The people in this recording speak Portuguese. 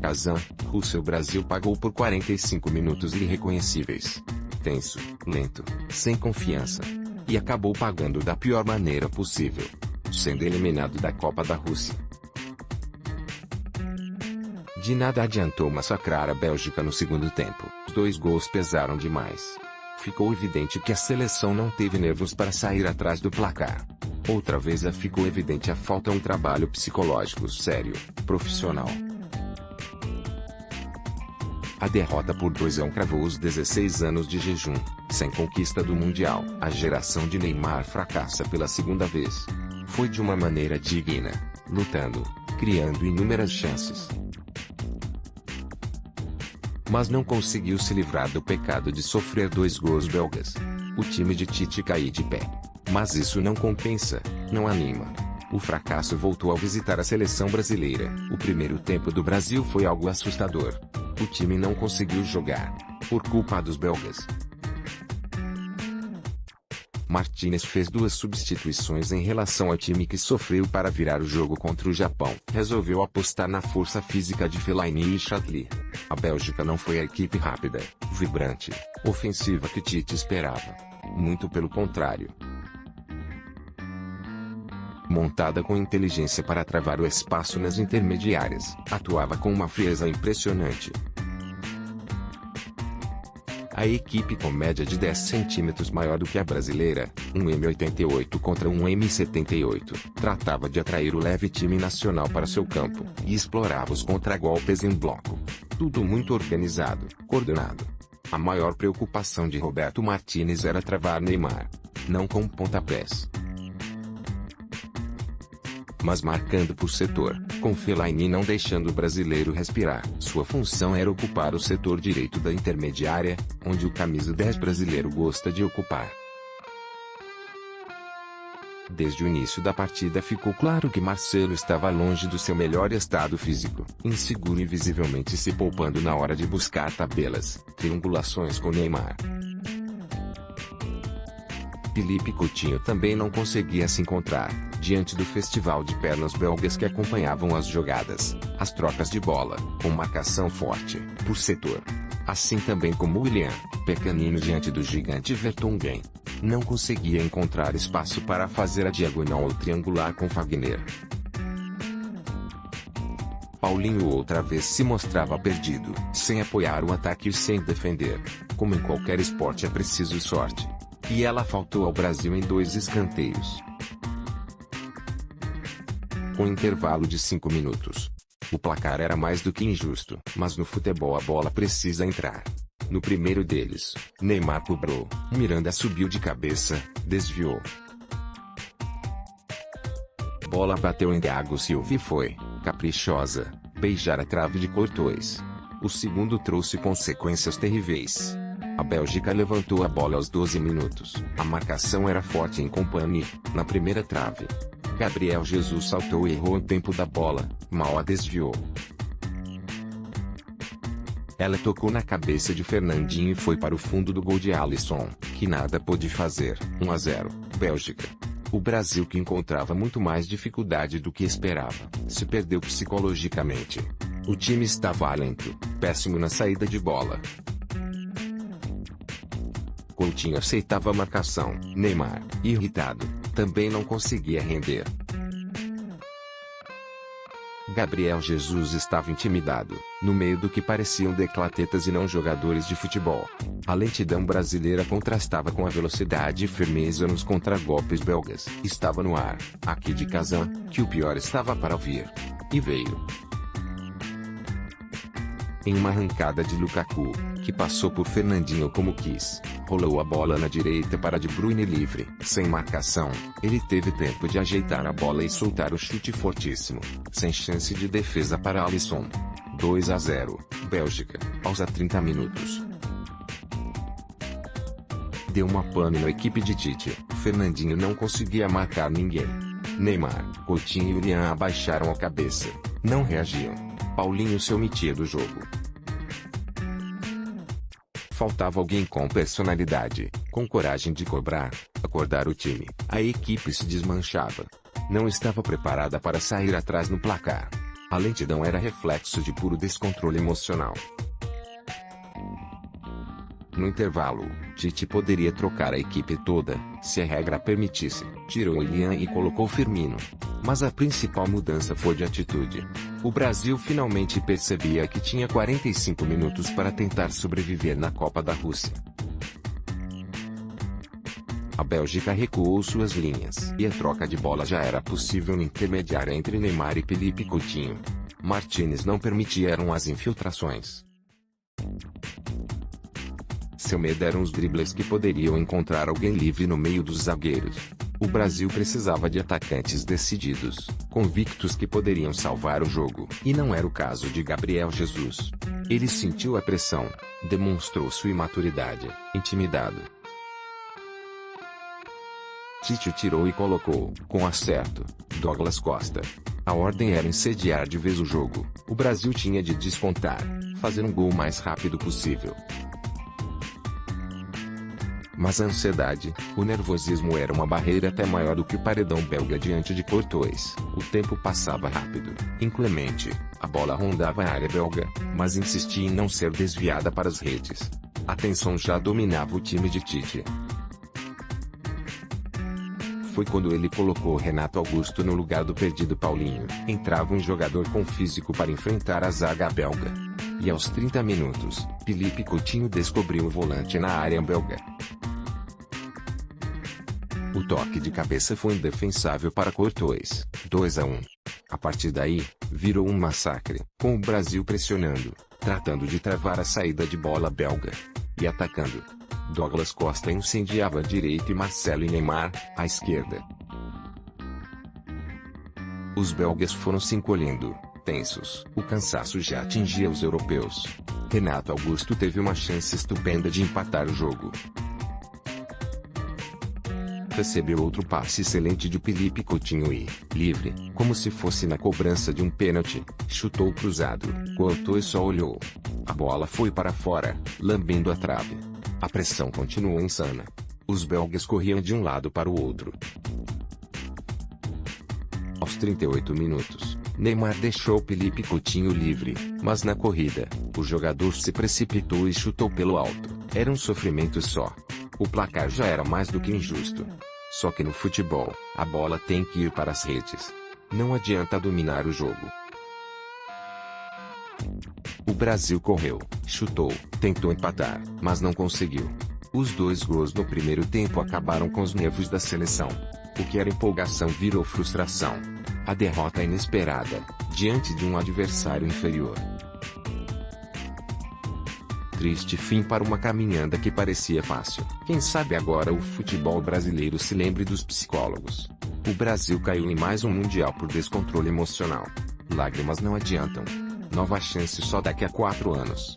Kazan, Rússia. O Brasil pagou por 45 minutos irreconhecíveis. Tenso, lento, sem confiança. E acabou pagando da pior maneira possível, sendo eliminado da Copa da Rússia. De nada adiantou massacrar a Bélgica no segundo tempo. Os 2 gols pesaram demais. Ficou evidente que a seleção não teve nervos para sair atrás do placar. Outra vez ficou evidente a falta de um trabalho psicológico sério, profissional. A derrota por 2-1 cravou os 16 anos de jejum, sem conquista do Mundial. A geração de Neymar fracassa pela segunda vez. Foi de uma maneira digna, lutando, criando inúmeras chances. Mas não conseguiu se livrar do pecado de sofrer 2 gols belgas. O time de Tite caiu de pé. Mas isso não compensa, não anima. O fracasso voltou a visitar a seleção brasileira. O primeiro tempo do Brasil foi algo assustador. O time não conseguiu jogar, por culpa dos belgas. Martinez fez 2 substituições em relação ao time que sofreu para virar o jogo contra o Japão. Resolveu apostar na força física de Fellaini e Chadli. A Bélgica não foi a equipe rápida, vibrante, ofensiva que Tite esperava. Muito pelo contrário. Montada com inteligência para travar o espaço nas intermediárias, atuava com uma frieza impressionante. A equipe com média de 10 centímetros maior do que a brasileira, 1,88 m contra 1,78 m, tratava de atrair o leve time nacional para seu campo, e explorava os contragolpes em bloco. Tudo muito organizado, coordenado. A maior preocupação de Roberto Martinez era travar Neymar, não com pontapés, mas marcando por setor, com Fellaini não deixando o brasileiro respirar. Sua função era ocupar o setor direito da intermediária, onde o camisa 10 brasileiro gosta de ocupar. Desde o início da partida ficou claro que Marcelo estava longe do seu melhor estado físico, inseguro e visivelmente se poupando na hora de buscar tabelas, triangulações com Neymar. Philippe Coutinho também não conseguia se encontrar, diante do festival de pernas belgas que acompanhavam as jogadas, as trocas de bola, com marcação forte, por setor. Assim também como William, pequenino diante do gigante Vertonghen, não conseguia encontrar espaço para fazer a diagonal ou triangular com Fagner. Paulinho outra vez se mostrava perdido, sem apoiar o ataque e sem defender. Como em qualquer esporte é preciso sorte. E ela faltou ao Brasil em 2 escanteios, com intervalo de 5 minutos. O placar era mais do que injusto, mas no futebol a bola precisa entrar. No primeiro deles, Neymar cobrou, Miranda subiu de cabeça, desviou. Bola bateu em Thiago Silva e foi, caprichosa, beijar a trave de Courtois. O segundo trouxe consequências terríveis. A Bélgica levantou a bola aos 12 minutos. A marcação era forte em Kompany, na primeira trave. Gabriel Jesus saltou e errou o tempo da bola, mal a desviou. Ela tocou na cabeça de Fernandinho e foi para o fundo do gol de Alisson, que nada pôde fazer. 1-0, Bélgica. O Brasil, que encontrava muito mais dificuldade do que esperava, se perdeu psicologicamente. O time estava lento, péssimo na saída de bola. Coutinho aceitava a marcação. Neymar, irritado, também não conseguia render. Gabriel Jesus estava intimidado, no meio do que pareciam declatetas e não jogadores de futebol. A lentidão brasileira contrastava com a velocidade e firmeza nos contragolpes belgas. Estava no ar, aqui de Kazan, que o pior estava para vir. E veio. Em uma arrancada de Lukaku, que passou por Fernandinho como quis, rolou a bola na direita para De Bruyne livre. Sem marcação, ele teve tempo de ajeitar a bola e soltar o chute fortíssimo, sem chance de defesa para Alisson. 2-0, Bélgica, aos 30 minutos. Deu uma pane na equipe de Tite. Fernandinho não conseguia marcar ninguém. Neymar, Coutinho e William abaixaram a cabeça, não reagiam. Paulinho se omitia do jogo. Faltava alguém com personalidade, com coragem de cobrar, acordar o time. A equipe se desmanchava. Não estava preparada para sair atrás no placar. A lentidão era reflexo de puro descontrole emocional. No intervalo, Tite poderia trocar a equipe toda, se a regra permitisse. Tirou Willian e colocou Firmino. Mas a principal mudança foi de atitude. O Brasil finalmente percebia que tinha 45 minutos para tentar sobreviver na Copa da Rússia. A Bélgica recuou suas linhas e a troca de bola já era possível no intermediário entre Neymar e Felipe Coutinho. Martínez não permitia as infiltrações. Seu medo eram os dribles que poderiam encontrar alguém livre no meio dos zagueiros. O Brasil precisava de atacantes decididos, convictos que poderiam salvar o jogo. E não era o caso de Gabriel Jesus. Ele sentiu a pressão, demonstrou sua imaturidade, intimidado. Tite tirou e colocou, com acerto, Douglas Costa. A ordem era incendiar de vez o jogo. O Brasil tinha de descontar, fazer um gol o mais rápido possível. Mas a ansiedade, o nervosismo era uma barreira até maior do que o paredão belga diante de Courtois. O tempo passava rápido, inclemente, a bola rondava a área belga, mas insistia em não ser desviada para as redes. A tensão já dominava o time de Tite. Foi quando ele colocou Renato Augusto no lugar do perdido Paulinho. Entrava um jogador com físico para enfrentar a zaga belga. E aos 30 minutos, Felipe Coutinho descobriu o volante na área belga. O toque de cabeça foi indefensável para Courtois, 2-1. A partir daí, virou um massacre, com o Brasil pressionando, tratando de travar a saída de bola belga. E atacando. Douglas Costa incendiava a direita e Marcelo e Neymar, à esquerda. Os belgas foram se encolhendo, tensos. O cansaço já atingia os europeus. Renato Augusto teve uma chance estupenda de empatar o jogo. Recebeu outro passe excelente de Felipe Coutinho e, livre, como se fosse na cobrança de um pênalti, chutou cruzado. Courtois só olhou. A bola foi para fora, lambendo a trave. A pressão continuou insana. Os belgas corriam de um lado para o outro. Aos 38 minutos, Neymar deixou Felipe Coutinho livre, mas na corrida, o jogador se precipitou e chutou pelo alto. Era um sofrimento só. O placar já era mais do que injusto. Só que no futebol, a bola tem que ir para as redes. Não adianta dominar o jogo. O Brasil correu, chutou, tentou empatar, mas não conseguiu. Os 2 gols no primeiro tempo acabaram com os nervos da seleção. O que era empolgação virou frustração. A derrota inesperada, diante de um adversário inferior. Triste fim para uma caminhada que parecia fácil. Quem sabe agora o futebol brasileiro se lembre dos psicólogos. O Brasil caiu em mais um mundial por descontrole emocional. Lágrimas não adiantam. Nova chance só daqui a 4 anos.